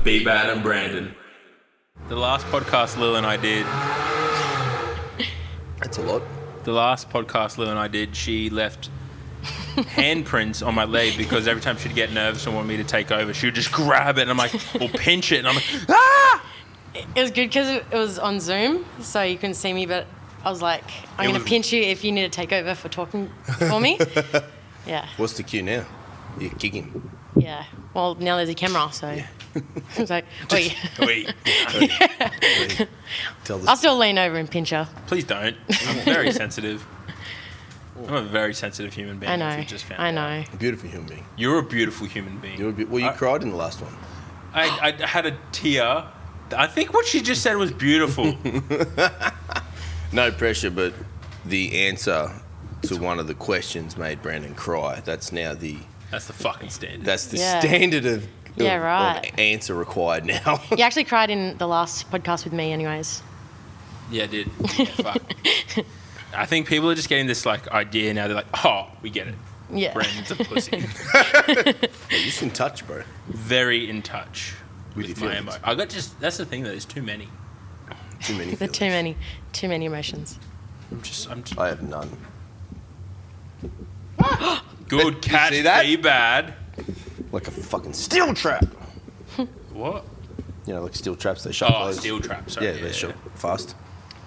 Be Bad and Brandon. The last podcast Lil and I did. That's a lot. The last podcast Lil and I did, she left handprints on my leg because every time she'd get nervous and want me to take over, she would just grab it and I'm like, or pinch it and I'm like, ah! It was good because it was on Zoom, so you couldn't see me, but I was like, I'm going to pinch you if you need to take over for talking for me. Yeah. What's the cue now? You kick him. Yeah. Well, now there's a camera, so I was like, wait. Tell the I'll still lean over and pinch her. Please don't. I'm very sensitive. I'm a very sensitive human being. I if know. you just found I out. know. A beautiful human being. You're a beautiful human being. You cried in the last one. I had a tear. I think what she just said was beautiful. No pressure, but the answer to one of the questions made Brandon cry. That's now the... That's the fucking standard. That's the Yeah. standard of answer required now. You actually cried in the last podcast with me anyways. Yeah, I did. Yeah, fuck. I think people are just getting this like idea now. They're like, oh, we get it. Yeah. Brandon's a pussy. You're just in touch, bro. Very in touch With with your my feelings. emotions. That's the thing though. There's too many. Too many There feelings. too many emotions. I'm just I have none. good catch. see that? Be bad. Like a fucking steel trap. What? You know, like steel traps, they shut Oh, close. steel trap. Sorry. Yeah, they shut fast.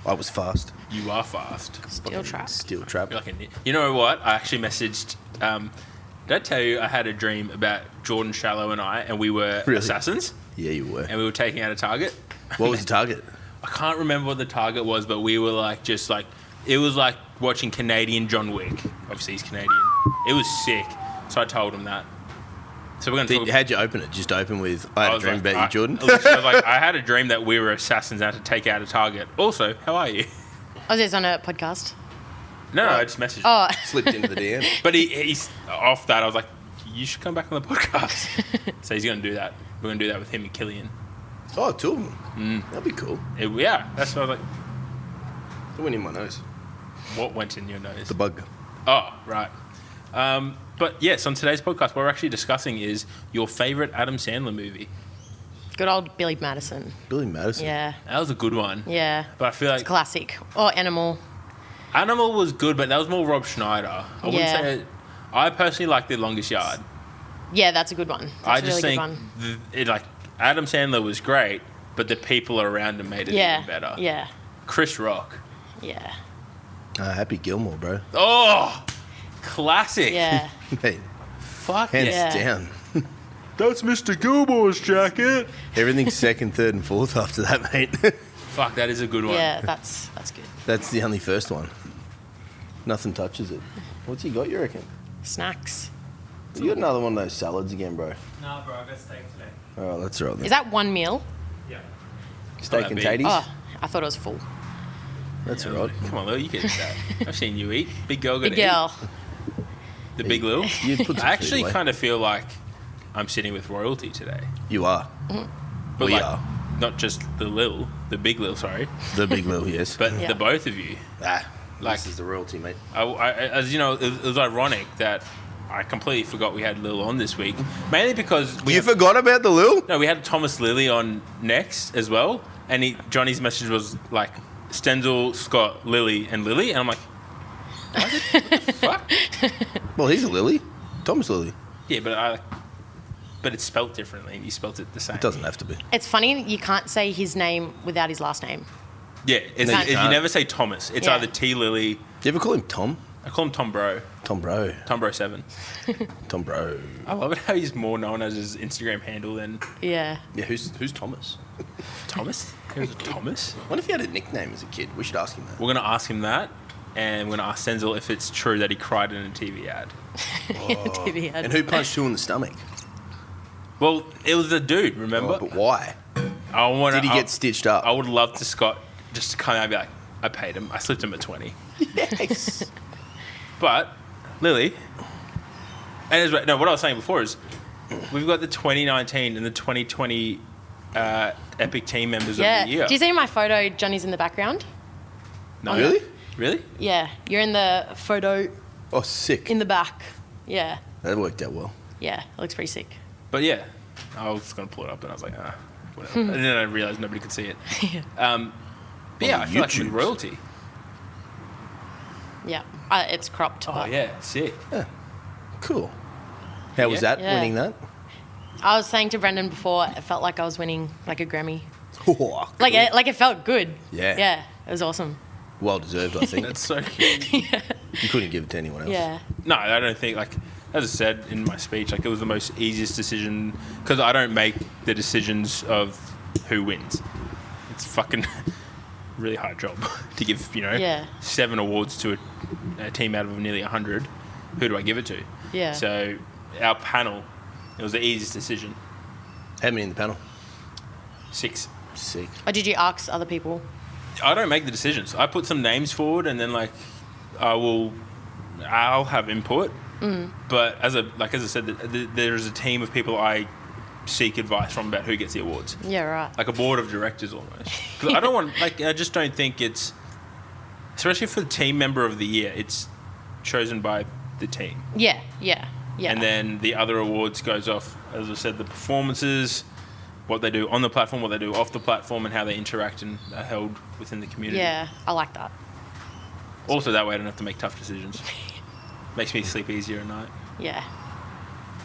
I was fast. You are fast. Steel trap. Steel trap. You're like you know what? I actually messaged. Did I tell you I had a dream about Jordan Shallow and I, and we were Really? assassins, Yeah, you were. and we were taking out a target. What was the target? I can't remember what the target was, but we were like, just like, it was like watching Canadian John Wick. Obviously, he's Canadian. It was sick. So I told him that. So we're going to talk. How'd you open it? Just open with, I had a was dream like, about you, Jordan? I was like, I had a dream that we were assassins and had to take out a target. Also, how are you? Oh, this on a podcast? No, I just messaged him. Oh, Slipped into the DM. But he's off that. I was like, you should come back on the podcast. So he's going to do that. We're going to do that with him and Killian. Oh, two of them. That'd be cool. Yeah, that's what I was like. It went in my nose. What went in your nose? The bug. Oh, right. But yes, on today's podcast, what we're actually discussing is your favourite Adam Sandler movie. good old Billy Madison. Billy Madison. Yeah. That was a good one. Yeah. But I feel like It's classic. Or Animal. Animal was good, but that was more Rob Schneider. I wouldn't Yeah. say. I personally like The Longest Yard. Yeah, that's a good one. That's I a just really think good one. like Adam Sandler was great, but the people around him made it Yeah. even better. Yeah. Chris Rock. Yeah. Happy Gilmore, bro. Oh, classic. Yeah. Hey, Fuck hands yeah. Yeah. down. That's Mr. Gilmore's jacket. Everything's second, third, and fourth after that, mate. Fuck, that is a good one. Yeah, that's good. That's the only first one. Nothing touches it. What's he got, you reckon? Snacks. You got another one of those salads again, bro. Nah, bro, I got steak today. Oh, that's right then. Is that one meal? Yeah. Steak that and big? taties? Oh, I thought it was full. That's Yeah, right. Come on, Lil, you can eat that. I've seen you eat. Big girl got Big girl. The Big Lil. You put some I actually food away. kind of feel like I'm sitting with royalty today. You are. But We like, are. not just the Big Lil, sorry, The Big Lil, yes. but Yeah. the both of you. Like- this is the royalty, mate. As you know, it was ironic that I completely forgot we had Lil on this week, mainly because You forgot about the Lil? no, we had Thomas Lilly on next as well, and Johnny's message was like Stenzel, Scott, Lilly, and Lilly, and I'm like, what the fuck? Well, he's a Lily. Thomas Lily. Yeah, but it's spelt differently. You spelt it the same. It doesn't have to be. It's funny you can't say his name without his last name. Yeah, No, you you can't. never say Thomas. It's Yeah. either T Lilly. Do you ever call him Tom? I call him Tom Bro. Tom Bro. Tom Bro 7. Tom Bro. I love it how he's more known as his Instagram handle than Yeah. Yeah, who's Thomas? Thomas. Who's Thomas? What if he had a nickname as a kid? We should ask him that. We're gonna ask him that, and we're gonna ask Stenzel if it's true that he cried in a TV ad. TV ad. And who punched who in the stomach? Well, it was the dude. Remember? Oh, but why? I want. Did he get stitched up? I would love to Scott just to come out and be like, I paid him. I slipped him at 20. Yes. But Lily, and what I was saying before is, we've got the 2019 and the 2020 Epic team members Yeah. of the year. Do you see my photo? Johnny's in the background. No. Really? Really? Yeah. You're in the photo Oh, sick. in the back. Yeah. That worked out well. Yeah. It looks pretty sick. But yeah, I was going to pull it up, and I was like, whatever. And then I realized nobody could see it. But yeah, I feel like I'm royalty. Yeah, it's cropped. Oh, but yeah, sick. Yeah. Cool. How was that, Yeah. winning that? I was saying to Brendan before, it felt like I was winning like a Grammy. Oh, Like it felt good. Yeah. Yeah, it was awesome. well deserved, I think. That's so cute. You couldn't give it to anyone else. Yeah. No, I don't think, like, as I said in my speech, like, it was the most easiest decision, because I don't make the decisions of who wins. It's fucking really hard job to give, Yeah. 7 awards to a team out of nearly 100. Who do I give it to? Yeah. So our panel, it was the easiest decision. How many in the panel? 6. Sick. Or did you ask other people? I don't make the decisions. I put some names forward, and then I'll have input. But as I said, there's a team of people I seek advice from about who gets the awards. Yeah, right. Like a board of directors almost. 'Cause I don't want, I just don't think it's, especially for the team member of the year, it's chosen by the team. Yeah. And then the other awards goes off, as I said, the performances, what they do on the platform, what they do off the platform, and how they interact and are held within the community. Yeah, I like that. Also, that way I don't have to make tough decisions. Makes me sleep easier at night. Yeah.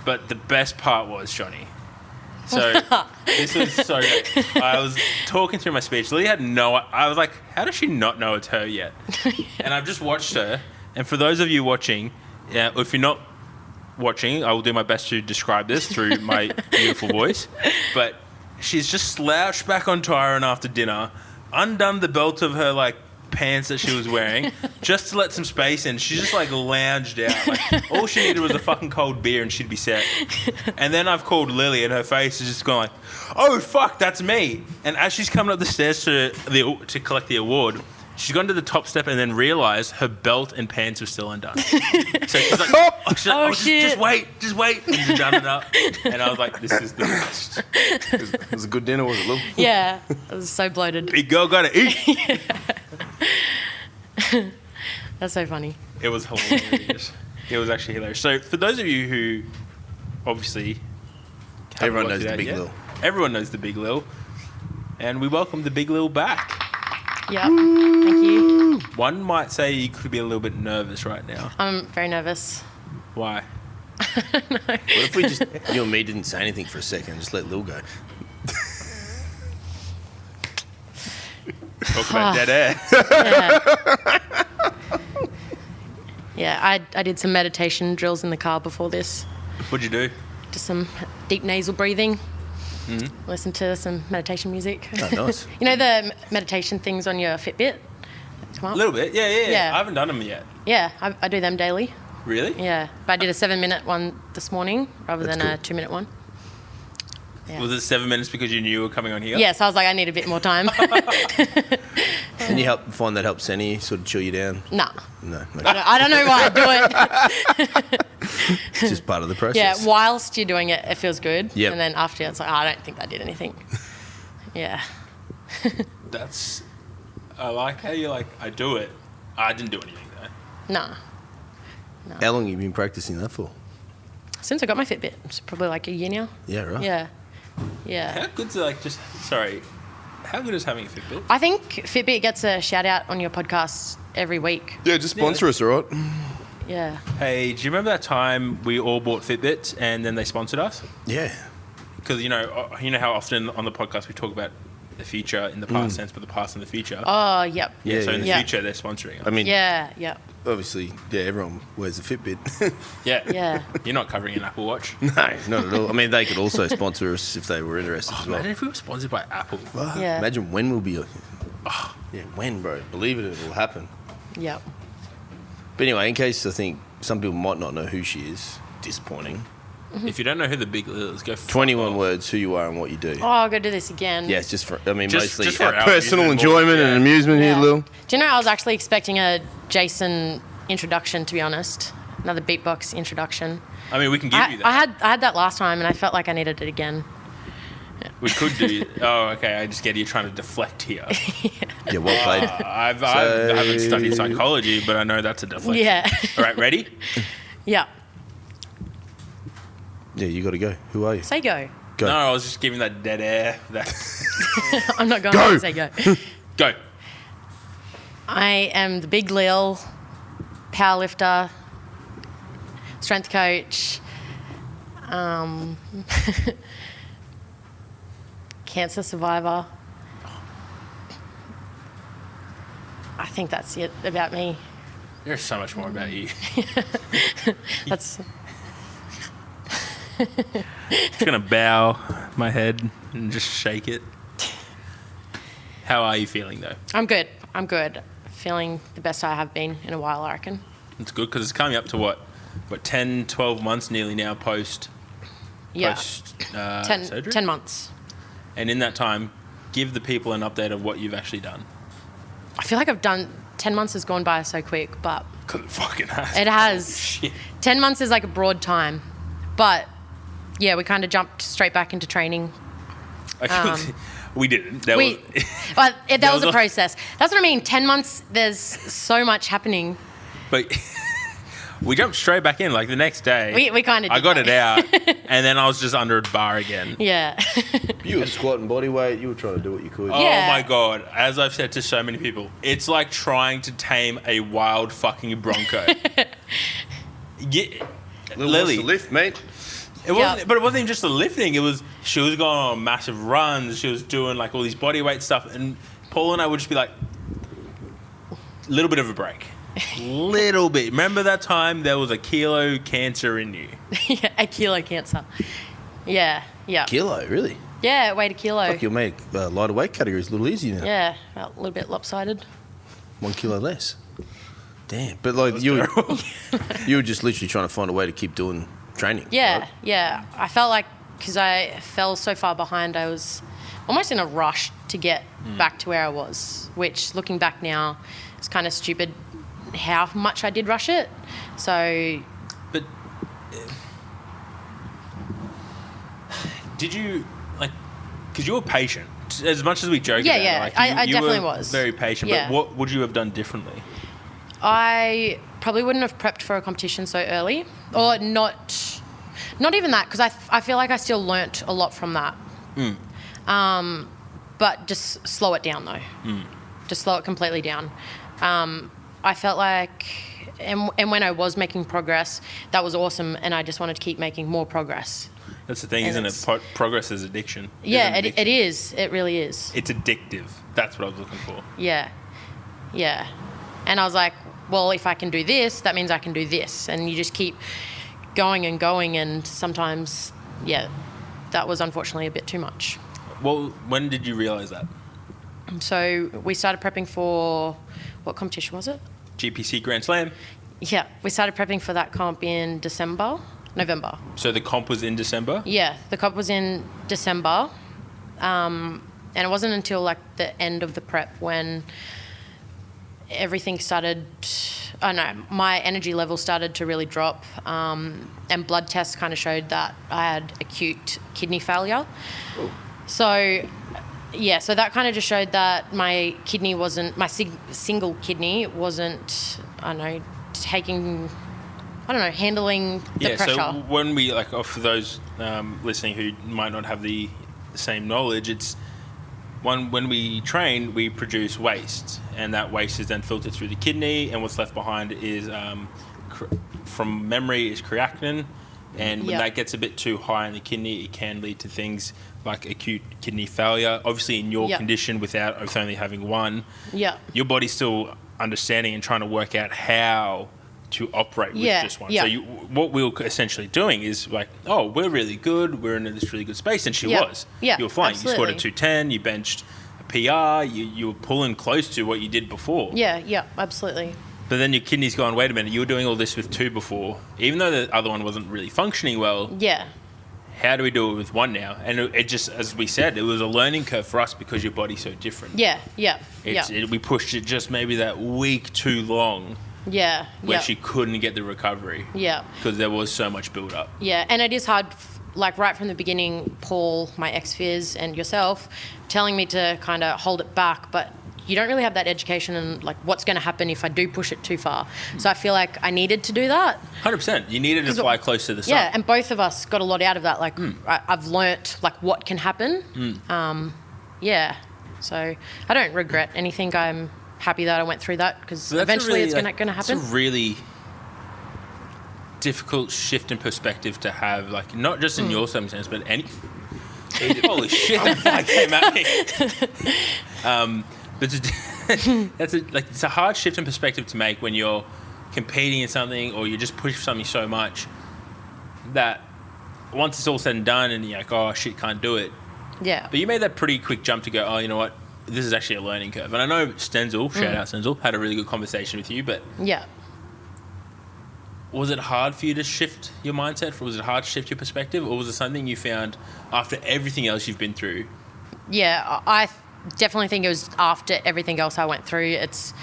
But the best part was, Johnny. So this was so good. I was talking through my speech. Lily had I was like, how does she not know it's her yet? And I've just watched her. And for those of you watching, if you're not watching, I will do my best to describe this through my beautiful voice. But she's just slouched back on Tyron after dinner, undone the belt of her pants that she was wearing just to let some space in. She just lounged out. All she needed was a fucking cold beer and she'd be set. And then I've called Lily and her face is just going oh fuck, that's me. And as she's coming up the stairs to collect the award, she's gone to the top step and then realised her belt and pants were still undone. So she's like, shit. Just wait. And she's done it up. And I was like, this is the best. It was a good dinner, was it, Lil? Yeah, I was so bloated. Big girl gotta eat. That's so funny. It was hilarious. It was actually hilarious. So for those of you who obviously haven't Everyone watched knows it the out Big yet, Lil. Everyone knows the Big Lil. And we welcome the Big Lil back. Yeah, thank you. One might say you could be a little bit nervous right now. I'm very nervous. Why? What if we just, you and me didn't say anything for a second, just let Lil go? Talk about dead air. Yeah, I did some meditation drills in the car before this. What'd you do? Just some deep nasal breathing. Listen to some meditation music. Oh, nice. You know the meditation things on your Fitbit? Come A up? little bit. Yeah. Yeah. I haven't done them yet. Yeah, I do them daily. Really? Yeah, but I did a 7-minute one this morning rather That's than a cool. 2-minute one. Yeah. Was it 7 minutes because you knew you were coming on here? Yes, I was like, I need a bit more time. Can you find that helps any sort of chill you down? Nah, No. I don't know why I do it. It's just part of the process. Yeah, whilst you're doing it, it feels good. Yep. And then after, it's like, I don't think that did anything. Yeah. I like how you're like, I do it. I didn't do anything though. Nah. How long have you been practicing that for? Since I got my Fitbit, it's probably like a year now. Yeah, right. Yeah. Yeah. How good's how good is having a Fitbit? I think Fitbit gets a shout out on your podcast every week. Yeah, just sponsor us, all right? Yeah. Hey, do you remember that time we all bought Fitbits and then they sponsored us? Yeah. Because you know how often on the podcast we talk about the future in the past tense, but the past and the future. Oh, yep. Yeah, So in the yeah. future they're sponsoring us. I mean, Yeah, yeah. obviously, yeah, everyone wears a Fitbit. Yeah. Yeah. You're not covering an Apple Watch. No, not at all. I mean, they could also sponsor us if they were interested as well. Imagine if we were sponsored by Apple. Wow. Yeah. Imagine when we'll be. Yeah, when, bro? Believe it will happen. Yep. But anyway, in case I think some people might not know who she is, disappointing. If you don't know who the Big Lil is, go fuck 21 off. words, who you are and what you do. Oh, I'll go do this again. Yeah, it's just for, I mean, Just mostly for our personal amusement, enjoyment yeah. and amusement Yeah. here, Lil. Do you know, I was actually expecting a Jason introduction, to be honest. Another beatbox introduction. I mean, we can give you that. I had that last time, and I felt like I needed it again. We could do. Oh, okay. I just get you trying to deflect here. Yeah, well played. I haven't studied psychology, but I know that's a deflection. Yeah. All right, ready? Yeah. Yeah, you got to go. Who are you? Say go. Go. No, I was just giving that dead air. I'm not going Go. to say go. Go. I am the Big Lil, powerlifter, strength coach, cancer survivor. I think that's it about me. There's so much more about you. That's Just gonna bow my head and just shake it. How are you feeling though? I'm good. I'm good. Feeling the best I have been in a while, I reckon. It's good because it's coming up to what 10, 12 months nearly now post Yeah. surgery? 10 months. And in that time, give the people an update of what you've actually done. I feel like 10 months has gone by so quick, but Because it fucking has. it has. Shit. 10 months is like a broad time. But yeah, we kind of jumped straight back into training. We didn't. That was a was process. That's what I mean. 10 months, there's so much happening. But we jumped straight back in like the next day. We kind of I got it out, and then I was just under a bar again. Yeah. You were squatting body weight. You were trying to do what you could. Oh Yeah. my God. As I've said to so many people, it's like trying to tame a wild fucking bronco. Lilly. The lift, mate. It wasn't, but it wasn't even just the lifting. It was she was going on massive runs. She was doing like all these body weight stuff, and Paul and I would just be like, little bit of a break, little bit. Remember that time there was a kilo cancer in you? Yeah, a kilo cancer. Yeah. Kilo, really? Yeah, it weighed a kilo. Fuck, you'll make lighter weight categories a little easier now. Yeah, a little bit lopsided. 1 kilo less. Damn. But like you were just literally trying to find a way to keep doing training. Yeah, right? yeah. I felt like because I fell so far behind, I was almost in a rush to get back to where I was, which looking back now, it's kind of stupid how much I did rush it. So... But did you, like, because you were patient, as much as we joke about it, like, I you definitely were was. very patient, Yeah. but what would you have done differently? I probably wouldn't have prepped for a competition so early, or not even that, because I feel like I still learnt a lot from that. But just slow it down though. Just slow it completely down. I felt like, and when I was making progress, that was awesome, and I just wanted to keep making more progress. That's the thing, And isn't it? Progress is addiction. Yeah, It's an it is. It really is. It's addictive. That's what I was looking for. Yeah. And I was like, well, if I can do this, that means I can do this. And you just keep going and going. And sometimes, yeah, that was unfortunately a bit too much. Well, when did you realise that? So we started prepping for, what competition was it? GPC Grand Slam. Yeah, we started prepping for that comp in November. So the comp was in December? Yeah, the comp was in December. And it wasn't until like the end of the prep when everything started, my energy level started to really drop, and blood tests kind of showed that I had acute kidney failure. Oh. So that kind of just showed that my kidney wasn't, my single kidney wasn't, handling the pressure. So when we, like, for those listening who might not have the same knowledge, it's when we train, we produce waste, and that waste is then filtered through the kidney, and what's left behind is, from memory, is creatinine, and when that gets a bit too high in the kidney, it can lead to things like acute kidney failure. Obviously, in your condition, with only having one, your body's still understanding and trying to work out how to operate with just one. So what we were essentially doing is like, oh, we're really good. We're in this really good space. And she was. Yeah, you were flying. absolutely. You scored a 210. You benched a PR. You were pulling close to what you did before. Yeah, absolutely. But then your kidney's gone, wait a minute, you were doing all this with two before. Even though the other one wasn't really functioning well. Yeah. How do we do it with one now? And it just, as we said, it was a learning curve for us because your body's so different. Yeah. We pushed it just maybe that week too long. Yeah. Where she couldn't get the recovery. Yeah. Because there was so much build up. Yeah, and it is hard, like right from the beginning, Paul, my ex-phys, and yourself telling me to kind of hold it back, but you don't really have that education and like what's going to happen if I do push it too far. So I feel like I needed to do that. 100%. You needed to fly close to the sun. Yeah, and both of us got a lot out of that. Like I've learnt like what can happen. Yeah, so I don't regret anything. I'm happy that I went through that because eventually it's going to happen. It's a really difficult shift in perspective to have, like not just in your circumstance, but any. Holy shit! That fly came at me. But it's a hard shift in perspective to make when you're competing in something or you just push something so much that once it's all said and done and you're like, oh shit, can't do it. Yeah. But you made that pretty quick jump to go, oh, you know what? This is actually a learning curve. And I know Stenzel, shout out Stenzel, had a really good conversation with you, but yeah. Was it hard for you to shift your mindset? Or was it hard to shift your perspective? Or was it something you found after everything else you've been through? Yeah, I definitely think it was after everything else I went through. It's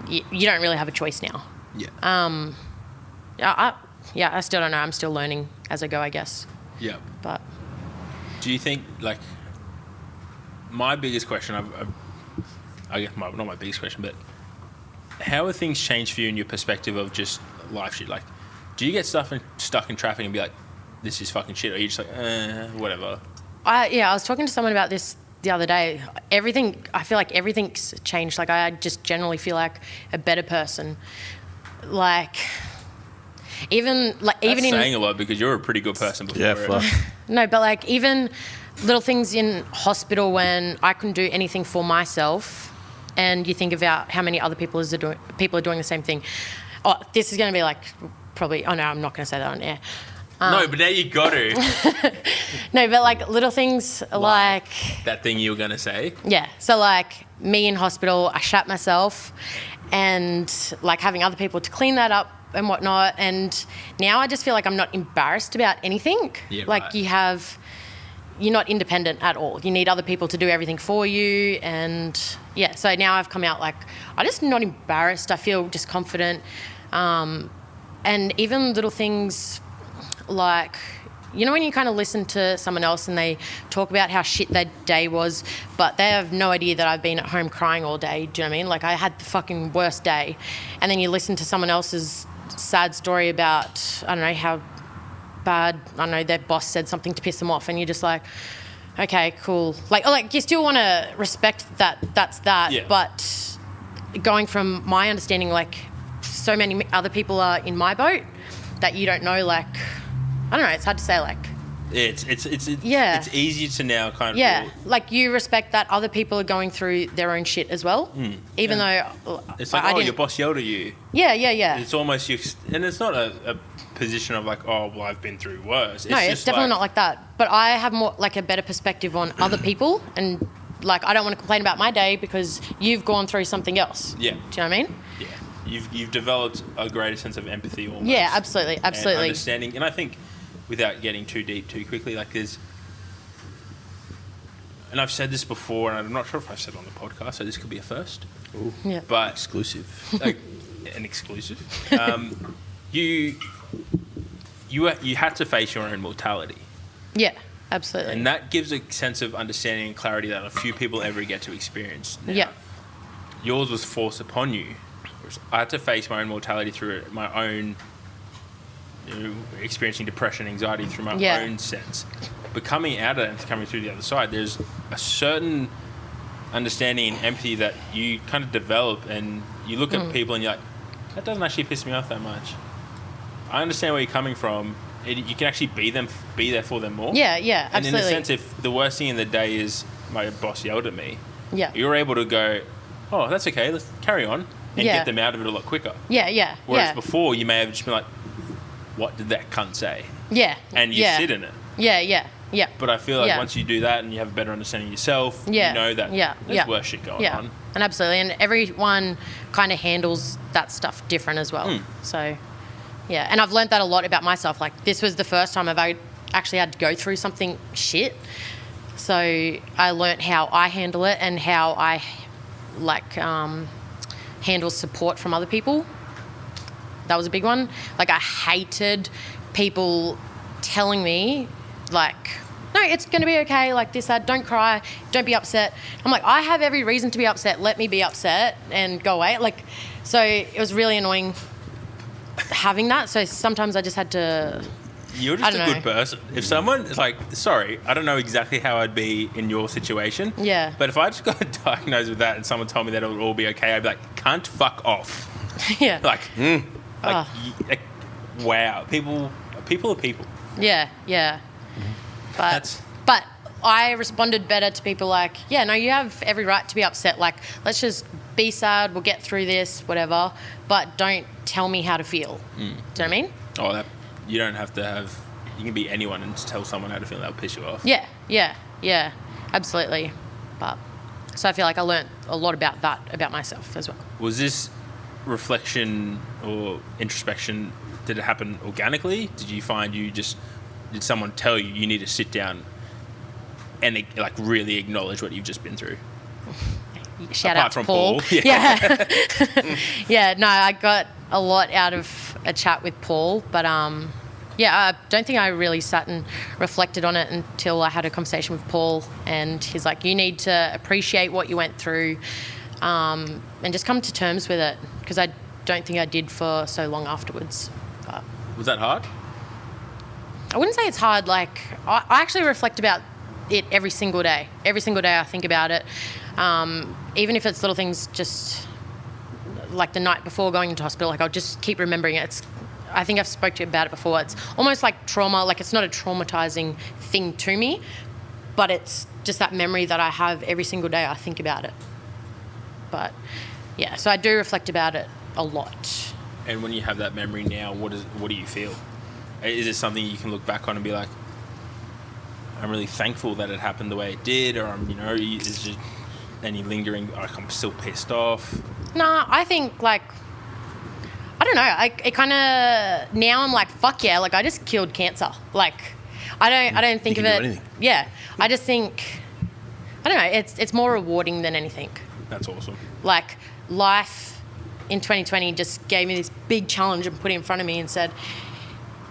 you don't really have a choice now. Yeah. I still don't know. I'm still learning as I go, I guess. Yeah. But do you think, like, my biggest question, I guess not my biggest question, but how have things changed for you in your perspective of just life shit? Like, do you get stuck in traffic and be like, this is fucking shit, or are you just like, whatever? I was talking to someone about this the other day. I feel like everything's changed. Like, I just generally feel like a better person. Like, even saying a lot because you're a pretty good person before. Yeah, fuck. No, but like even little things in hospital when I couldn't do anything for myself, and you think about how many other people are doing the same thing. Oh, this is going to be like probably. Oh no, I'm not going to say that on air. No, but now you got to. No, but like little things like that thing you were going to say. Yeah. So like me in hospital, I shat myself, and like having other people to clean that up and whatnot. And now I just feel like I'm not embarrassed about anything. Yeah, like right. You're not independent at all. You need other people to do everything for you. And yeah, so now I've come out like, I'm just not embarrassed. I feel just confident. And even little things like, you know, when you kind of listen to someone else and they talk about how shit their day was, but they have no idea that I've been at home crying all day. Do you know what I mean? Like, I had the fucking worst day. And then you listen to someone else's sad story about, I don't know, how bad, I don't know, their boss said something to piss them off, and you're just like, okay, cool. Like you still want to respect that, that's that. Yeah. But going from my understanding, like, so many other people are in my boat that you don't know, like, I don't know, it's hard to say, like... It's yeah. It's easier to now kind of... Yeah, like you respect that other people are going through their own shit as well, even though... It's like, your boss yelled at you. Yeah. It's almost... And it's not a position of like, oh, well, I've been through worse. It's definitely not like that. But I have more, like, a better perspective on other people, and, like, I don't want to complain about my day because you've gone through something else. Yeah. Do you know what I mean? Yeah. You've developed a greater sense of empathy almost. Yeah, absolutely. And understanding. And I think, without getting too deep too quickly, like there's... And I've said this before, and I'm not sure if I've said it on the podcast, so this could be a first. Ooh. Yeah. But... Exclusive. Like, an exclusive. You had to face your own mortality. Yeah, absolutely. And that gives a sense of understanding and clarity that a few people ever get to experience. Now, yeah. Yours was forced upon you. I had to face my own mortality through my own, experiencing depression, anxiety through my own sense. But coming out of it and coming through the other side, there's a certain understanding and empathy that you kind of develop, and you look at people and you're like, that doesn't actually piss me off that much. I understand where you're coming from. You can actually be there for them more. Yeah, and absolutely. in a sense, if the worst thing in the day is my boss yelled at me, you're able to go, oh, that's okay, let's carry on. And get them out of it a lot quicker. Yeah. Whereas before, you may have just been like, what did that cunt say? Yeah. And you sit in it. Yeah. But I feel like once you do that and you have a better understanding of yourself, you know that there's worse shit going on. And absolutely. And everyone kind of handles that stuff different as well. So, yeah. And I've learned that a lot about myself. Like, this was the first time I've actually had to go through something shit. So I learnt how I handle it and how I, like... handle support from other people. That was a big one. Like, I hated people telling me, like, no, it's going to be okay, like this, that, don't cry, don't be upset. I'm like, I have every reason to be upset. Let me be upset and go away. Like, so it was really annoying having that. So sometimes I just had to... You're just a good person. If someone is like, sorry, I don't know exactly how I'd be in your situation. Yeah. But if I just got diagnosed with that and someone told me that it would all be okay, I'd be like, cunt, fuck off. Yeah. Like, wow. People are people. Yeah, yeah. But I responded better to people like, yeah, no, you have every right to be upset. Like, let's just be sad. We'll get through this, whatever. But don't tell me how to feel. Do you know what I mean? Oh, you don't have to have... You can be anyone and just tell someone how to feel. That'll piss you off. Yeah. Absolutely. But so I feel like I learnt a lot about that, about myself as well. Was this reflection or introspection, did it happen organically? Did you find did someone tell you you need to sit down and like really acknowledge what you've just been through? Shout Apart out to from Paul. Paul. Yeah. Yeah, no, I got a lot out of a chat with Paul, but I don't think I really sat and reflected on it until I had a conversation with Paul, and he's like, you need to appreciate what you went through and just come to terms with it, because I don't think I did for so long afterwards. But Was that hard? I wouldn't say it's hard. Like, I actually reflect about it every single day. Every single day I think about it. Even if it's little things, just like the night before going into hospital, like I'll just keep remembering it. I think I've spoke to you about it before. It's almost like trauma. Like, it's not a traumatizing thing to me, but it's just that memory that I have every single day. I think about it. But yeah, so I do reflect about it a lot. And when you have that memory now, what do you feel? Is it something you can look back on and be like, I'm really thankful that it happened the way it did, or is just any lingering, like, I'm still pissed off? Nah, I think, like, I don't know. It kind of, now I'm like, fuck yeah, like I just killed cancer. Like, I don't think you of can it. do anything. Yeah, I just think, I don't know. It's more rewarding than anything. That's awesome. Like, life in 2020 just gave me this big challenge and put it in front of me and said,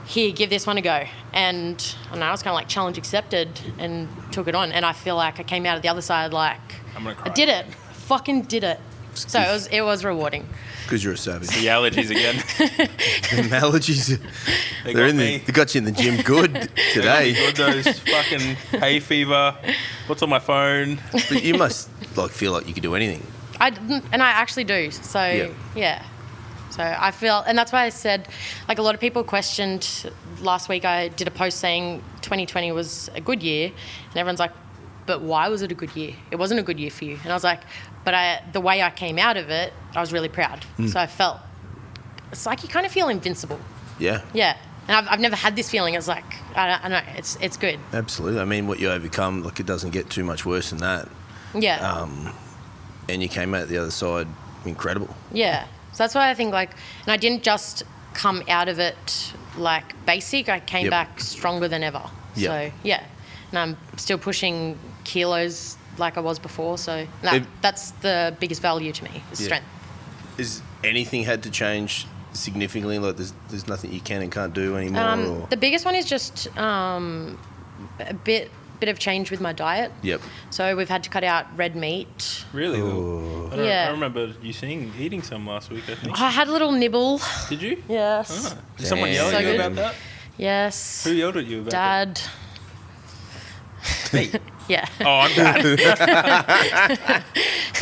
here, give this one a go. And I was kind of like, challenge accepted, and took it on. And I feel like I came out of the other side like, I'm gonna cry. I did it. Fucking did it. So it was rewarding. Because you're a savage. The allergies again. The allergies, They got you in the gym good today. Got those fucking hay fever. What's on my phone? But you must feel like you could do anything. I actually do. So yeah. So I feel, and that's why I said, like, a lot of people questioned last week. I did a post saying 2020 was a good year, and everyone's like, but why was it a good year? It wasn't a good year for you. And I was like, but the way I came out of it, I was really proud. So I felt, it's like you kind of feel invincible. Yeah. Yeah. And I've never had this feeling. It's like, I know, it's good. Absolutely. I mean, what you overcome, like, it doesn't get too much worse than that. Yeah. And you came out the other side incredible. Yeah. So that's why I think, like, and I didn't just come out of it like basic. I came back stronger than ever. Yep. So yeah. And I'm still pushing kilos like I was before. So that's the biggest value to me, is strength. Is anything had to change significantly? Like, there's nothing you can and can't do anymore? The biggest one is just a bit of change with my diet. Yep. So we've had to cut out red meat. Really? Oh. I remember you eating some last week, I think. I had a little nibble. Did you? Yes. Ah. Did someone yell So at you good. about that? Yes. Who yelled at you about Dad. Me? Yeah. Oh, I'm bad.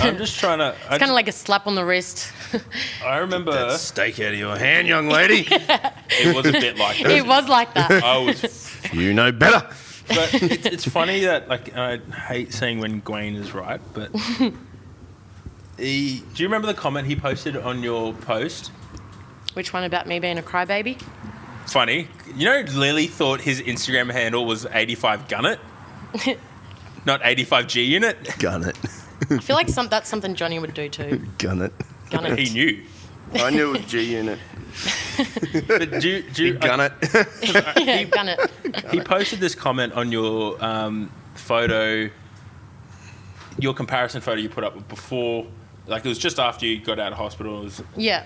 I'm just trying to... It's kind of like a slap on the wrist. I remember... That steak out of your hand, young lady. It was a bit like that. It was like that. I was... You know better. But it's funny that, like, I hate saying when Gwen is right, but... do you remember the comment he posted on your post? Which one, about me being a crybaby? Funny. You know, Lilly thought his Instagram handle was 85 Gun It? Not 85G Unit? Gun it. I feel like that's something Johnny would do too. Gun it. Gun it. He knew. I knew it was G Unit. But do you Gun it. Yeah, gun it. He posted this comment on your photo, your comparison photo you put up before, like, it was just after you got out of hospital. It was Yeah.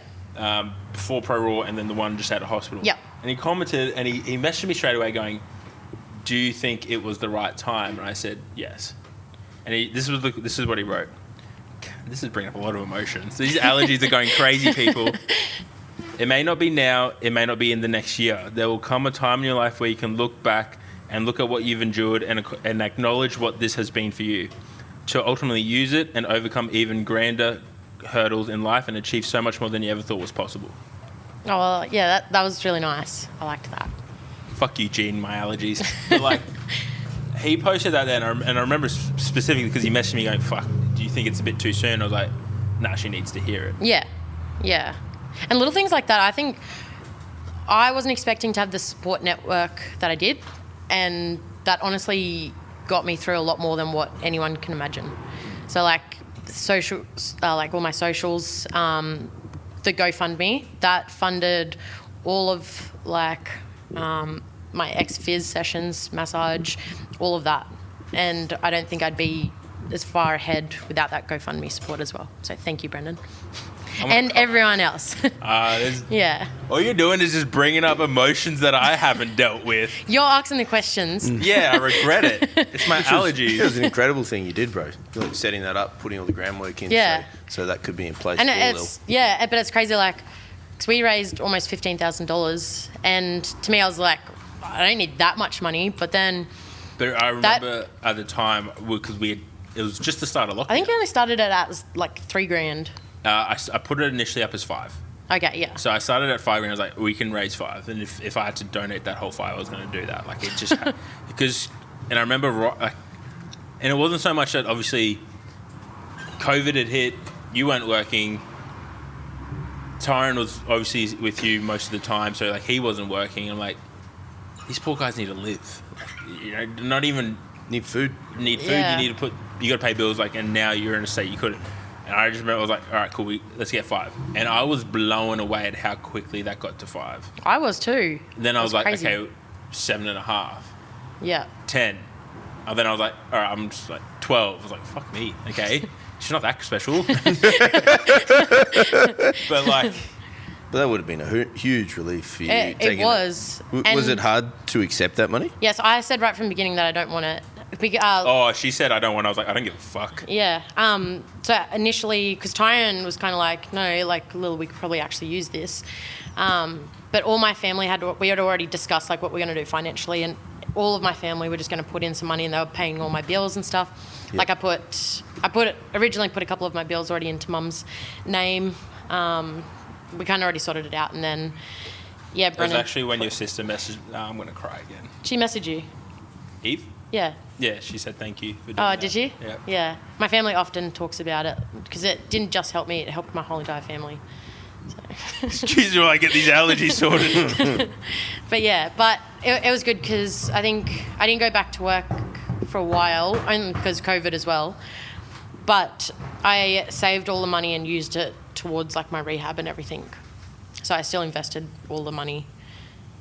before Pro Raw, and then the one just out of hospital. Yep. And he commented, and he messaged me straight away going, do you think it was the right time? And I said, yes. And this is what he wrote. This is bringing up a lot of emotions. These allergies are going crazy, people. It may not be now. It may not be in the next year. There will come a time in your life where you can look back and look at what you've endured and acknowledge what this has been for you. To ultimately use it and overcome even grander hurdles in life and achieve so much more than you ever thought was possible. Oh, well, yeah, that was really nice. I liked that. Fuck you, Gene, my allergies. But like, he posted that then, and I remember specifically because he messaged me going, fuck, do you think it's a bit too soon? I was like, nah, she needs to hear it. Yeah. And little things like that, I think I wasn't expecting to have the support network that I did, and that honestly got me through a lot more than what anyone can imagine. So like like all my socials, the GoFundMe, that funded all of like my ex-phys sessions, massage, all of that. And I don't think I'd be as far ahead without that GoFundMe support as well. So thank you, Brendan. And everyone else. Yeah. All you're doing is just bringing up emotions that I haven't dealt with. You're asking the questions. Yeah, I regret it. It's my allergies. It was an incredible thing you did, bro. You're like setting that up, putting all the groundwork in. Yeah. So that could be in place. And for it's, yeah, but it's crazy, like, because we raised almost $15,000, and to me, I was like, I don't need that much money, but then... But I remember at the time, because it was just the start of lockdown. I think we only started it at like $3,000. I put it initially up as 5. Okay, yeah. So I started at 5 and I was like, we can raise 5. And if I had to donate that whole 5, I was going to do that. Like, it just because, and I remember, and it wasn't so much that obviously COVID had hit, you weren't working. Tyron was obviously with you most of the time, so like he wasn't working. I'm like, these poor guys need to live. You know, not even need food. Yeah. You got to pay bills. Like, and now you're in a state you couldn't. And I just remember I was like, all right, cool, let's get 5. And I was blown away at how quickly that got to 5. I was too. Then I was like, crazy. okay, 7.5. Yeah. 10. And then I was like, all right, I'm just like 12. I was like, fuck me, okay. She's not that special. But like... But that would have been a huge relief for you. It was. Was it hard to accept that money? Yes, I said right from the beginning that I don't want it. She said I don't want it. I was like, I don't give a fuck. Yeah. So initially, because Tyron was kind of like, no, like, Lil, we could probably actually use this. But all my family we had already discussed like what we're going to do financially, and all of my family were just going to put in some money, and they were paying all my bills and stuff. Yep. Like originally put a couple of my bills already into Mum's name. We kind of already sorted it out, and then, yeah, Brennan. It was actually when your sister messaged, I'm going to cry again. She messaged you? Eve? Yeah. Yeah, she said thank you for doing that. Oh, did she? Yeah. Yeah. My family often talks about it, because it didn't just help me, it helped my whole entire family. So. Excuse me while I get these allergies sorted. But yeah, it was good, because I think I didn't go back to work for a while, only because COVID as well. But I saved all the money and used it towards like my rehab and everything. So I still invested all the money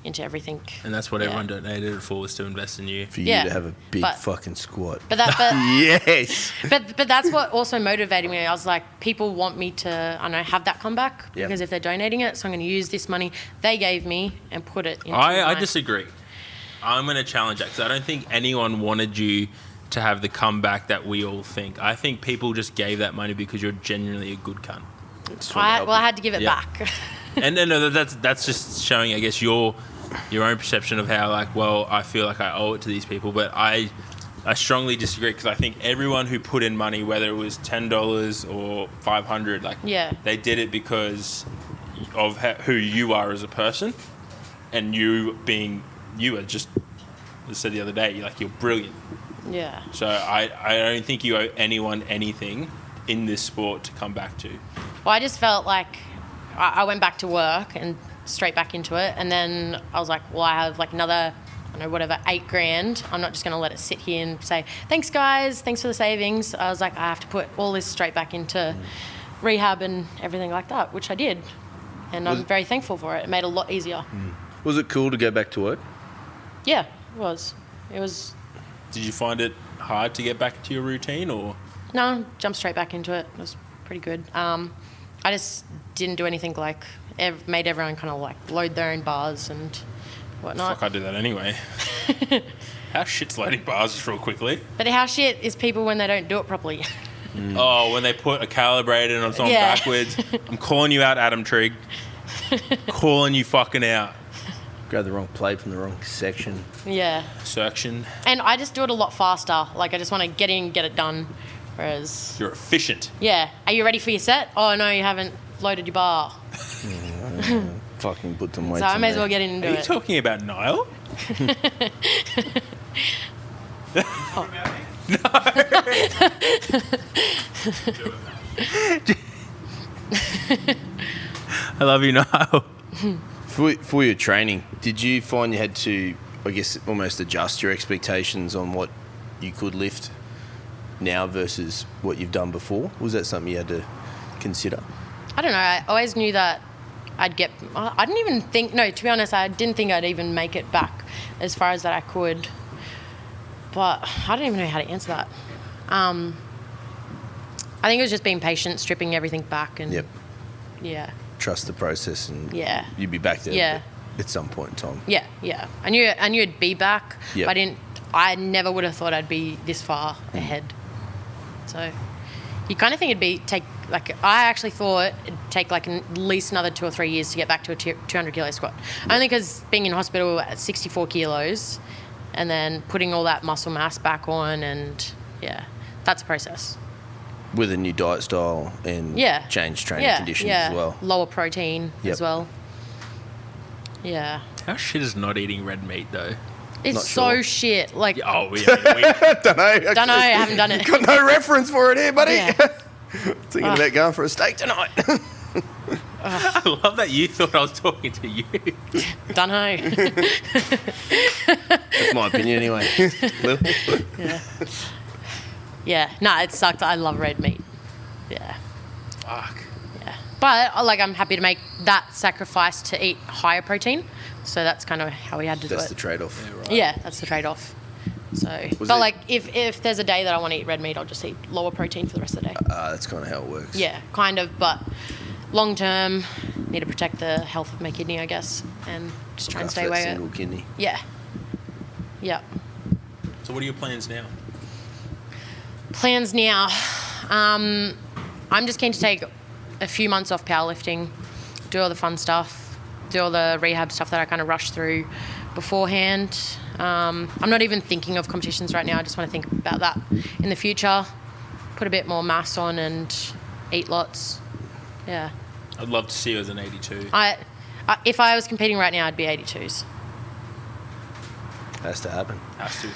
into everything. And that's what everyone donated it for, was to invest in you. For you to have a big fucking squat. Yes. But that's what also motivated me. I was like, people want me to, I don't know, have that comeback, because if they're donating it, so I'm going to use this money they gave me and put it into I disagree. I'm going to challenge that, because I don't think anyone wanted you to have the comeback that we all think. I think people just gave that money because you're genuinely a good cunt. I had to give it back. And no, that's just showing, I guess, your own perception of how, like, well, I feel like I owe it to these people. But I strongly disagree, because I think everyone who put in money, whether it was $10 or $500, like, they did it because of who you are as a person, and you being you are just, as I said the other day, you're brilliant. Yeah. So I don't think you owe anyone anything in this sport to come back to. Well, I just felt like I went back to work and straight back into it, and then I was like, well, I have like another, I don't know, whatever, $8,000. I'm not just going to let it sit here and say, thanks guys, thanks for the savings. I was like, I have to put all this straight back into rehab and everything like that, which I did. And I'm very thankful for it. It made it a lot easier. Was it cool to go back to work? Yeah, it was. Did you find it hard to get back to your routine, or? No, jumped straight back into it. It was pretty good. I just didn't do anything like, made everyone kind of like load their own bars and whatnot. Fuck, I do that anyway. How shit's loading bars just real quickly? But how shit is people when they don't do it properly? Oh, when they put a calibrator on something Yeah. backwards. I'm calling you out, Adam Trigg. Calling you fucking out. Grab the wrong plate from the wrong section. Yeah. Section. And I just do it a lot faster. Like, I just want to get in, get it done. Whereas, You're efficient. yeah. Are you ready for your set? Oh, no, you haven't loaded your bar. Fucking put some weights So I on may as there. well get in and do Are you it. talking about Niall? I love you, Niall. For your training, did you find you had to, I guess, almost adjust your expectations on what you could lift now versus what you've done before? Was that something you had to consider? I don't know. I always knew that I didn't even think, no, to be honest, I didn't think I'd even make it back as far as that I could. But I don't even know how to answer that. I think it was just being patient, stripping everything back, and Yep. yeah, Trust the process, and yeah, you'd be back there Yeah. at some point in time. yeah, yeah. I knew it'd be back. Yep. But I never would have thought I'd be this far ahead. So you kind of think I actually thought it'd take like at least another 2 or 3 years to get back to a 200 kilo squat. Only because being in hospital at 64 kilos and then putting all that muscle mass back on, and yeah, that's a process. With a new diet style and Yeah. changed training Yeah, conditions yeah. as well. Lower protein Yep. as well. Yeah. How shit is not eating red meat, though? It's Not so sure. shit. Like, Oh, yeah. Don't know. don't know, I haven't done it. Got no reference for it here, buddy. Yeah. Thinking about going for a steak tonight. I love that you thought I was talking to you. Don't know. That's my opinion anyway. Lil? Yeah. Yeah. No, it sucked. I love red meat. Yeah. Fuck. Yeah. But like, I'm happy to make that sacrifice to eat higher protein. So that's kind of how we had to That's do the it. trade-off. Yeah, right. Yeah, that's the trade-off. So, Was but it- like, if there's a day that I want to eat red meat, I'll just eat lower protein for the rest of the day. That's kind of how it works. Yeah, kind of. But long term, need to protect the health of my kidney, I guess, and just try and stay After that away. single kidney. Yeah. Yeah. So what are your plans now? Plans now. I'm just keen to take a few months off powerlifting, do all the fun stuff, do all the rehab stuff that I kind of rushed through beforehand. I'm not even thinking of competitions right now. I just want to think about that in the future, put a bit more mass on and eat lots. Yeah. I'd love to see you as an 82. If I was competing right now, I'd be 82s. Has to happen. Has to.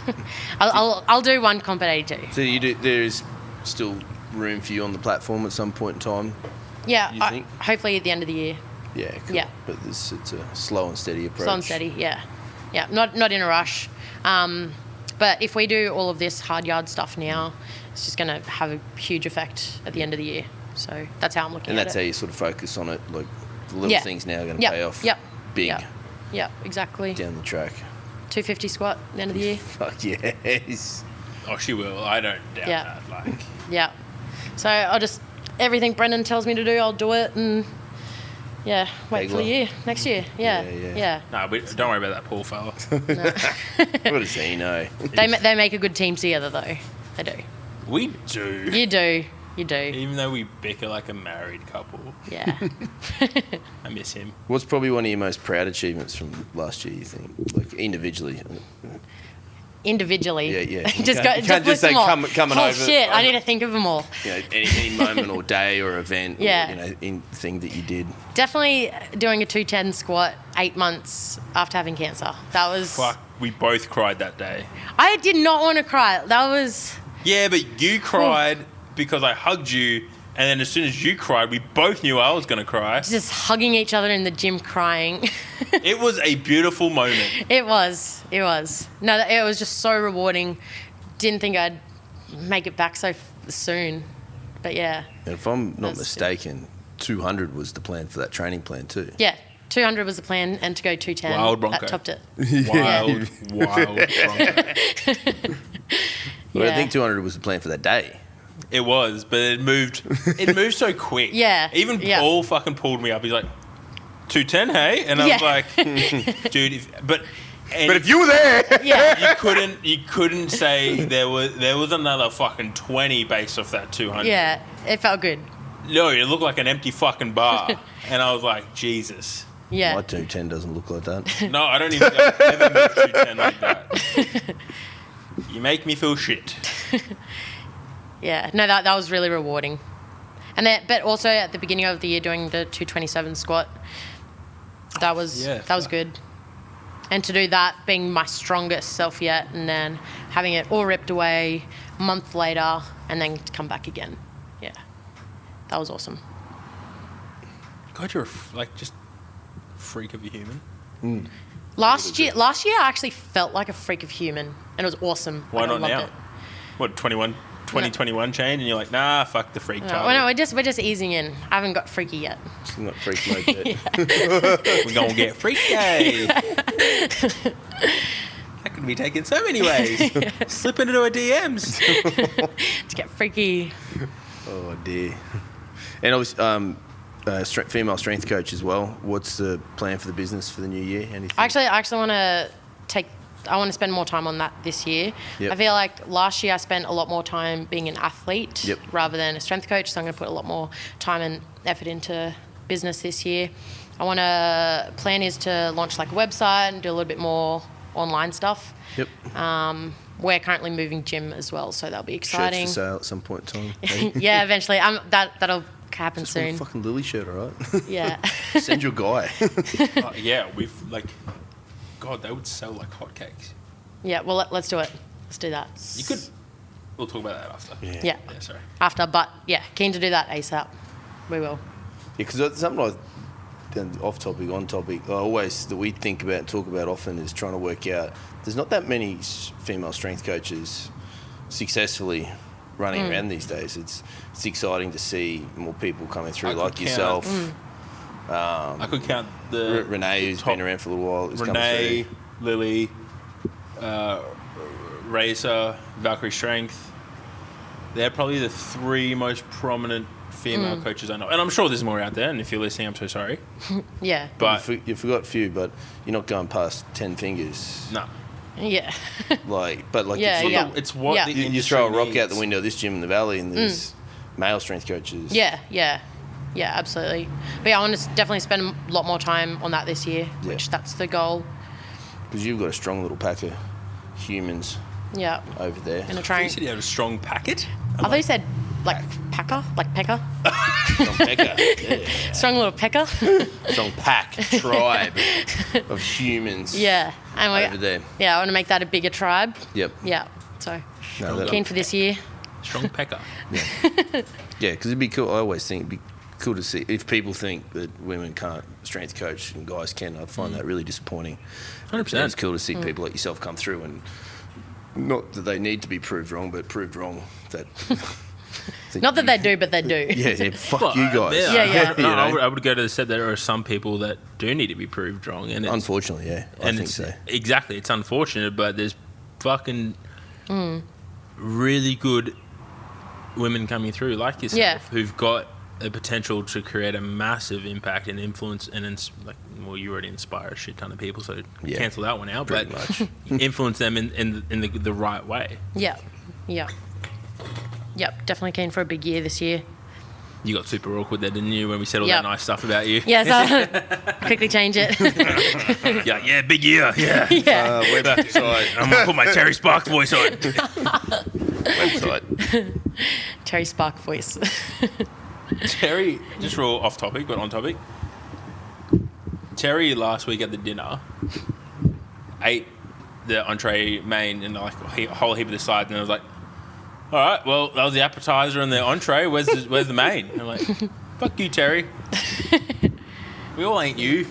I'll do one comp at 82. So there's still room for you on the platform at some point in time? Yeah, You think? hopefully at the end of the year. Yeah, cool. Yeah. But it's a slow and steady approach. Slow and steady, yeah. Yeah, not in a rush. But if we do all of this hard yard stuff now, it's just going to have a huge effect at the end of the year. So that's how I'm looking And at that's it. how you sort of focus on it. Like, the little Yeah. things now are going to Yep, pay off yep, big Yep, yep, exactly. down the track. 250 squat at the end of the year. Fuck yes. Oh, she will. I don't doubt Yeah. that. Like, Yeah. So I'll just, everything Brendan tells me to do, I'll do it, and yeah, wait for the Regular. year, next year. Yeah, Yeah. yeah. no, don't worry about that poor fella. What does he know? They make a good team together, though. They do. We do. You do. You do. Even though we bicker like a married couple. Yeah. I miss him. What's probably one of your most proud achievements from last year, you think? Like, individually? Individually. Yeah, yeah. You just can't- you can't just list say them all. coming oh, over- shit, I need to think of them all. You know, any moment or day or event Yeah. or, thing that you did. Definitely doing a 210 squat 8 months after having cancer. That was... Fuck, we both cried that day. I did not want to cry. That was... Yeah, but you cried because I hugged you, and then as soon as you cried, we both knew I was going to cry. just hugging each other in the gym crying. It was a beautiful moment. It was. No, it was just so rewarding. Didn't think I'd make it back so soon. But yeah. And if I'm not That's- mistaken, 200 was the plan for that training plan too. Yeah. 200 was the plan, and to go 210. Wild Bronco. That topped it. Wild Bronco. But I Yeah. think 200 was the plan for that day. It was, but it moved so quick. Yeah, Even yeah. Paul fucking pulled me up. He's like, 210, hey? And I was Yeah. like, dude, but But if you were there, Yeah. you couldn't say there was another fucking 20 based off that 200. Yeah, it felt good. No, it looked like an empty fucking bar, and I was like, Jesus. Yeah. my 210 doesn't look like that. No, I don't even ever make 210 like that. You make me feel shit. Yeah, no, that was really rewarding. And but also at the beginning of the year doing the 227 squat, that was good. And to do that, being my strongest self yet, and then having it all ripped away a month later, and then to come back again. Yeah, that was awesome. God, you're just a freak of a human. Last year, I actually felt like a freak of human, and it was awesome. Why Like, I not loved now? it. What, 2021 change, and you're like, nah, fuck the freak No, title. well, no, we're just easing in. I haven't got freaky yet. It's not freak mode yet. We're gonna get freaky. That could be taken so many ways. Slip into our DMs. To get freaky. Oh dear. And obviously, female strength coach as well. What's the plan for the business for the new year? Anything? I actually want to spend more time on that this year. Yep. I feel like last year I spent a lot more time being an athlete Yep. rather than a strength coach, so I'm going to put a lot more time and effort into business this year. Plan is to launch like a website and do a little bit more online stuff. Yep. We're currently moving gym as well, so that'll be exciting. Shirts for sale at some point in time. Yeah, eventually. That'll happen Just want a soon. fucking Lilly shirt, all right? Yeah. Send your guy. Yeah, God, they would sell like hotcakes. Yeah, well, let's do it. Let's do that. You could. We'll talk about that after. Yeah. Yeah, sorry. After, but yeah, keen to do that ASAP. We will. Yeah, because something off topic, on topic, that we think about and talk about often is trying to work out. There's not that many female strength coaches successfully running around these days. It's exciting to see more people coming through like yourself. I could count the Renee, who's top- been around for a little while. Is Renee, coming Lilly, Razor, Valkyrie Strength. They're probably the three most prominent female coaches I know. And I'm sure there's more out there, and if you're listening, I'm so sorry. Yeah. But through. You forgot a few, but you're not going past 10 fingers. no. Yeah. Yeah, if yeah. It's what Yeah. the you industry throw a rock needs. out the window of this gym in the valley, and there's male strength coaches. Yeah, absolutely. But yeah, I want to definitely spend a lot more time on that this year, Yeah. which that's the goal. Because you've got a strong little pack of humans Yeah. over there. Gonna You try. said you had a strong packet. I thought you said like pecker, like pecker. Strong pecker. Yeah. Strong little pecker. Strong pack, tribe of humans Yeah. And over there. Yeah, I want to make that a bigger tribe. Yep. Yeah. So No, that- keen for this year. Strong pecker. Yeah, because it'd be cool. I always think it'd be cool to see if people think that women can't strength coach and guys can. I find that really disappointing. 100%. It's cool to see people like yourself come through, and not that they need to be proved wrong, but proved wrong. That Not that they do, but they do. yeah, fuck Well, you guys. Yeah. No, You know? I would go to the set that there are some people that do need to be proved wrong, and it's, Unfortunately, yeah, I and think it's, so. exactly, it's unfortunate, but there's fucking really good women coming through like yourself Yeah. who've got a potential to create a massive impact and influence and you already inspire a shit ton of people, so Yeah, cancel that one out, pretty but much. influence them in the right way. Yeah. Yeah. Yep. Definitely keen for a big year this year. You got super awkward there, didn't you, when we said all Yep. that nice stuff about you? Yeah. So quickly change it. Yeah, big year, yeah. Yeah. Website. I'm gonna put my Terry Sparks voice on. Website. Terry Spark voice. Terry, just real off topic, but on topic. Terry last week at the dinner ate the entree main and like a whole heap of the sides, and I was like, "All right, well, that was the appetizer and the entree. Where's the main?" And I'm like, "Fuck you, Terry. We all ain't you."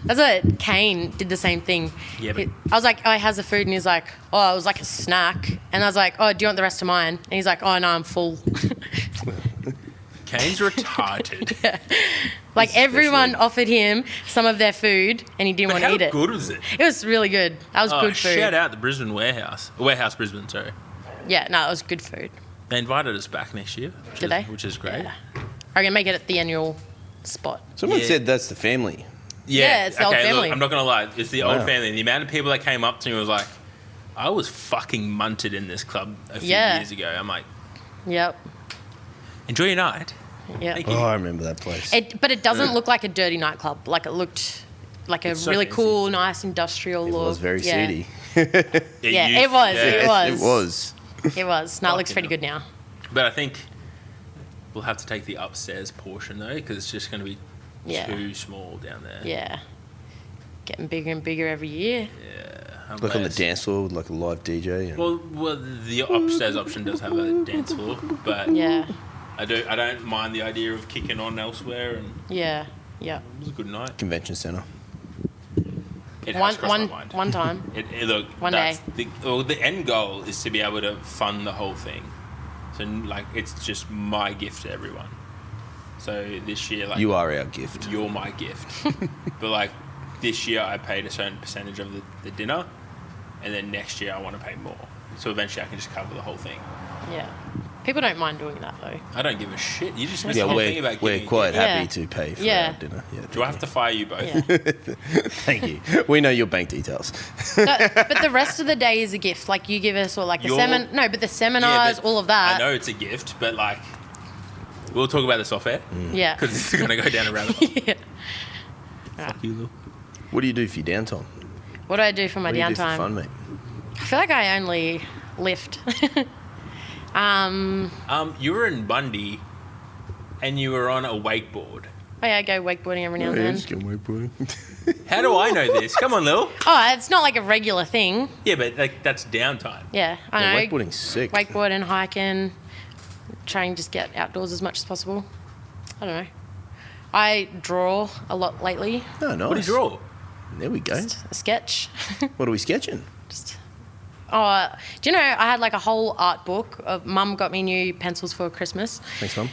That's what Kane did the same thing. Yeah, but- I was like, "Oh, how's the food?" And he's like, "Oh, it was like a snack." And I was like, "Oh, do you want the rest of mine?" And he's like, "Oh, no, I'm full." Kane's retarded. Like everyone Especially- offered him some of their food, and he didn't But want to how eat it. good was it? It was really good. That was good food. Shout out the Brisbane Warehouse. Brisbane, sorry. Yeah, no, it was good food. They invited us back next year. Which Did is, they? Which is great. Yeah. I'm gonna make it at the annual spot. Someone Yeah. said that's the family. Yeah, it's the old family. Look, I'm not gonna lie, it's the Wow. old family. The amount of people that came up to me was like, I was fucking munted in this club a few years ago. I'm like, Yep. enjoy your night. Yep. Thank you. Oh, I remember that place. But it doesn't look like a dirty nightclub. Like it looked like a It's so really fancy. cool, nice industrial It look. was very yeah. seedy. Yeah, it was. It was. It was. It was. No, it looks Fucking pretty hell. good now. But I think we'll have to take the upstairs portion though, because it's just going to be Yeah. too small down there. Yeah. Getting bigger and bigger every year. Yeah. Like on the dance floor with like a live DJ. And Well, the upstairs option does have a dance floor, but Yeah. I don't mind the idea of kicking on elsewhere, and Yeah. Yeah. it was a good night. convention center. It has crossed my mind. One time. Look, One that's day. The end goal is to be able to fund the whole thing. So like, it's just my gift to everyone. So this year, like, You are our gift. you're my gift. But like this year, I paid a certain percentage of the dinner, and then next year I want to pay more. So eventually, I can just cover the whole thing. Yeah. People don't mind doing that though. I don't give a shit. You just missed Yeah, the whole thing about we're giving quite gifts. happy Yeah. to pay for Yeah. our dinner. Yeah, Do I have to fire you both? Yeah. Thank you. We know your bank details. But the rest of the day is a gift. Like you give us, or like the Your- but the seminars, but all of that. I know it's a gift, but like, we'll talk about this off air Yeah. because it's going to go down a rabbit hole. Yeah. Fuck you, Lil. What do you do for your downtime? What do I do for my What do you do for downtime? fun, mate? I feel like I only lift. You were in Bundy, and you were on a wakeboard. Oh yeah, I go wakeboarding every now and then. How do I know this? Come on, Lil. Oh, it's not like a regular thing. Yeah, but like that's downtime. Yeah, I know. Wakeboarding's sick. Wakeboarding, hiking, trying to just get outdoors as much as possible. I don't know. I draw a lot lately. Oh, nice. What do you draw? There we go. Just a sketch. What are we sketching? Oh, do you know I had like a whole art book. Mum got me new pencils for Christmas. Thanks, Mum.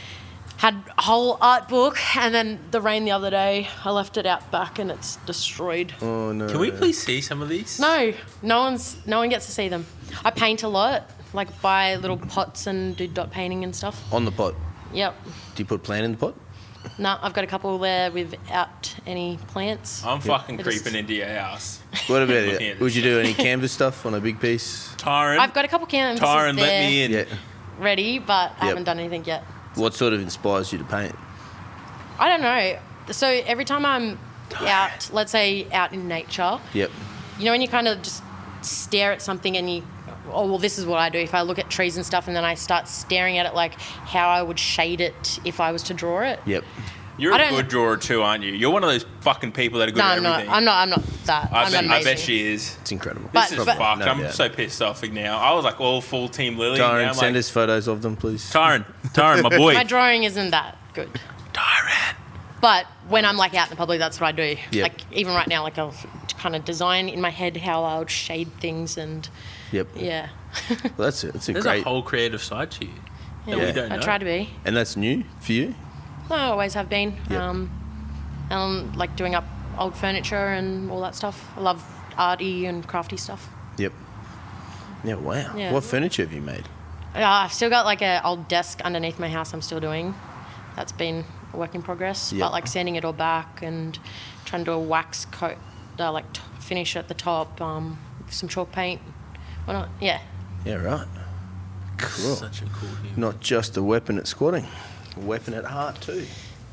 Had a whole art book, and then the rain the other day, I left it out back and it's destroyed. Oh, no. Can we please see some of these? No one gets to see them. I paint a lot, like buy little pots and do dot painting and stuff. On the pot. Yep. Do you put a plant in the pot? No, I've got a couple there without any plants. I'm fucking It just- creeping into your house. What about Looking it? at Would this you do any canvas stuff on a big piece? Tyron, I've got a couple canvases Tyron, there let me in. Yeah. ready, but I Yep. haven't done anything yet. What sort of inspires you to paint? I don't know. So every time I'm out, let's say out in nature, Yep. you know when you kind of just stare at something and you, oh, well, this is what I do. If I look at trees and stuff and then I start staring at it like how I would shade it if I was to draw it. Yep. You're I a don't- good drawer too, aren't you? You're one of those fucking people that are good No, at I'm not. everything. I'm not that. I'm not I amazing. bet she is. It's incredible. But- This is but- fucked. No I'm doubt. so pissed off now. I was like all full team Lily. now Tyron, I'm send like, us photos of them, please. Tyron, my boy. My drawing isn't that good. Tyron. But when I'm like out in the public, that's what I do. Yep. Like even right now, like I'll kind of design in my head how I would shade things and Yep. yeah. Well, that's it. It's a There's great. a whole creative side to you that Yeah, we don't know. I try to be. And that's new for you? No, I always have been. Yep. Like doing up old furniture and all that stuff. I love arty and crafty stuff. Yep. Yeah, wow. Yeah. What furniture have you made? I've still got like an old desk underneath my house I'm still doing. That's been a work in progress. Yep. But like sanding it all back and trying to do a wax coat, finish at the top, some chalk paint. Why not? Yeah. Yeah, right. Cool. Such a cool human. Not just a weapon at squatting, a weapon at heart too.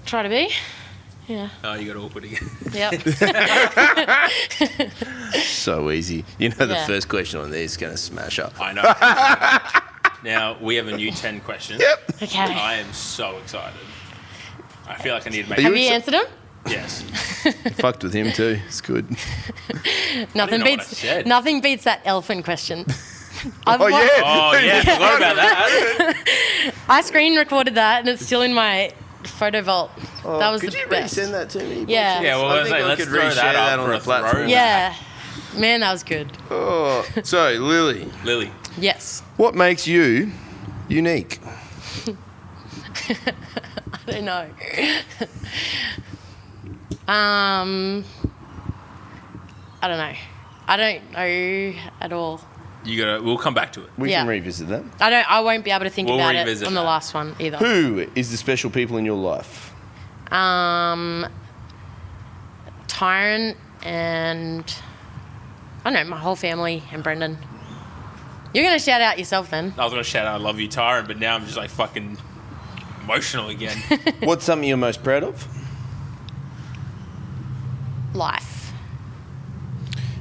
Try to be. Yeah. Oh, you got awkward again. Yep. So easy. You know the Yeah. first question on there is going to smash up. I know. Now we have a new 10 questions. Yep. Okay. I am so excited. I feel like I need to make. Have you answered them? Yes. Fucked with him too. It's good. Nothing know what I beats said. nothing beats that elephant question. Oh, yeah. Oh yeah, forgot about that. I screen recorded that and it's still in my photo vault. Oh, that was could the you best. resend that to me? Yeah. Yeah, well, I let's think say, I let's could throw reshare that that up on for the a platform. throw. Yeah. Man, that was good. Oh, so Lily, Lily. Yes. what makes you unique? I don't know. I don't know. I don't know at all. We'll come back to it. We Yeah. can revisit that. I won't be able to think We'll about it revisit on the that. last one either. Who is the special people in your life? Tyron and I don't know, my whole family and Brendan. You're going to shout out yourself then. I was going to shout out I love you, Tyron, but now I'm just like fucking emotional again. What's something you're most proud of? Life.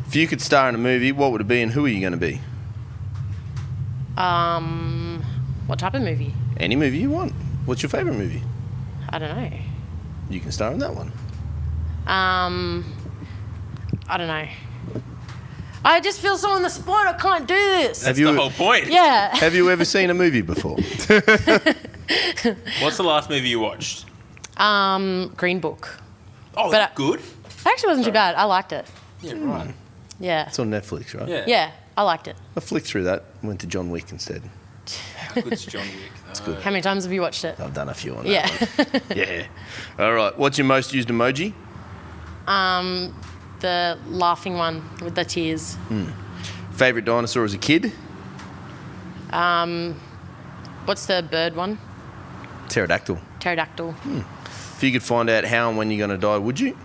If you could star in a movie, what would it be and who are you going to be? What type of movie? Any movie you want. What's your favourite movie? I don't know. You can star in that one. I don't know. I just feel so on the spot. I can't do this. That's the whole point. Yeah. Have you ever seen a movie before? What's the last movie you watched? Green Book. Oh, But that's good. Actually, wasn't too bad. I liked it. Yeah, right. Yeah. It's on Netflix, right? Yeah. Yeah, I liked it. I flicked through that, went to John Wick instead. How good's John Wick? It's good. How many times have you watched it? I've done a few on Yeah. that one. Yeah. All right. What's your most used emoji? The laughing one with the tears. Favourite dinosaur as a kid? What's the bird one? Pterodactyl. Pterodactyl. If you could find out how and when you're going to die, would you?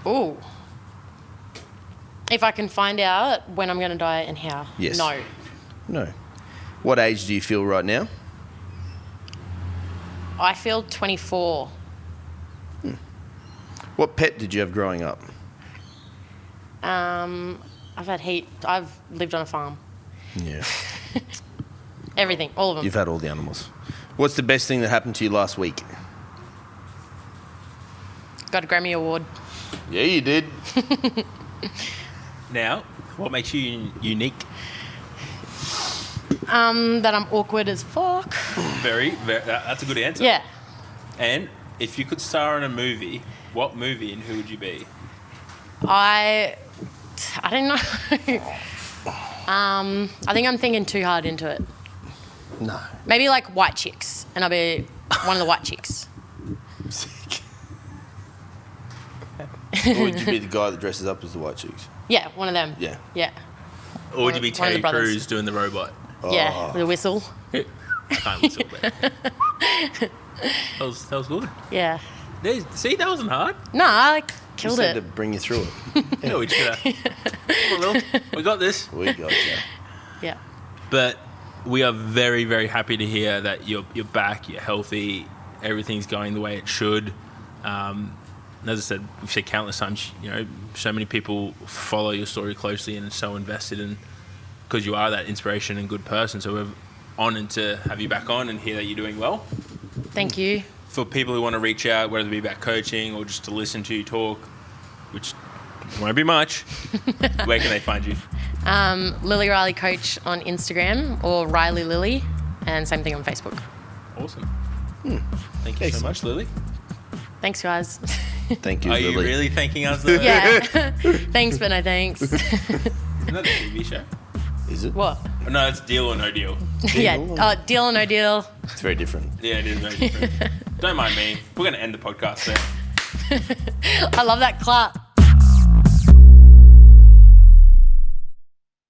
Ooh. If I can find out when I'm going to die and how. Yes. No. No. What age do you feel right now? I feel 24. What pet did you have growing up? I've lived on a farm. Yeah. Everything, all of them. You've had all the animals. What's the best thing that happened to you last week? Got a Grammy Award. Yeah, you did. Now, what makes you unique? That I'm awkward as fuck. That's a good answer. Yeah. And if you could star in a movie, what movie and who would you be? I don't know. I think I'm thinking too hard into it. No. Maybe like White Chicks, and I'll be one of the White Chicks. Sick. Or would you be the guy that dresses up as the white chicks? Yeah, one of them. Yeah. Yeah. Or would you be One of the Terry brothers. Crews doing the robot? Yeah, with a whistle. I can't whistle, but that was good. Yeah. See, that wasn't hard. No, I killed Just had to it. bring you through it. Yeah, we should have. Come on, Lil. We got this. We got you. Yeah. But we are very, very happy to hear that you're back, you're healthy, everything's going the way it should. As I said, we've said countless times, so many people follow your story closely and are so invested in, because you are that inspiration and good person. So we're honoured to have you back on and hear that you're doing well. Thank you. For people who want to reach out, whether it be about coaching or just to listen to you talk, which won't be much, where can they find you? Lilly Riley Coach on Instagram or Riley Lilly, and same thing on Facebook. Awesome. Thank you so much, Lily. Thanks, guys. Thank you, Are Lily. you really thanking us, though? Yeah. Thanks, but no thanks. Another TV show. Is it? What? No, it's Deal or No Deal. Yeah. Oh, deal or no deal. It's very different. Yeah, it is very different. Don't mind me. We're going to end the podcast there. I love that clap.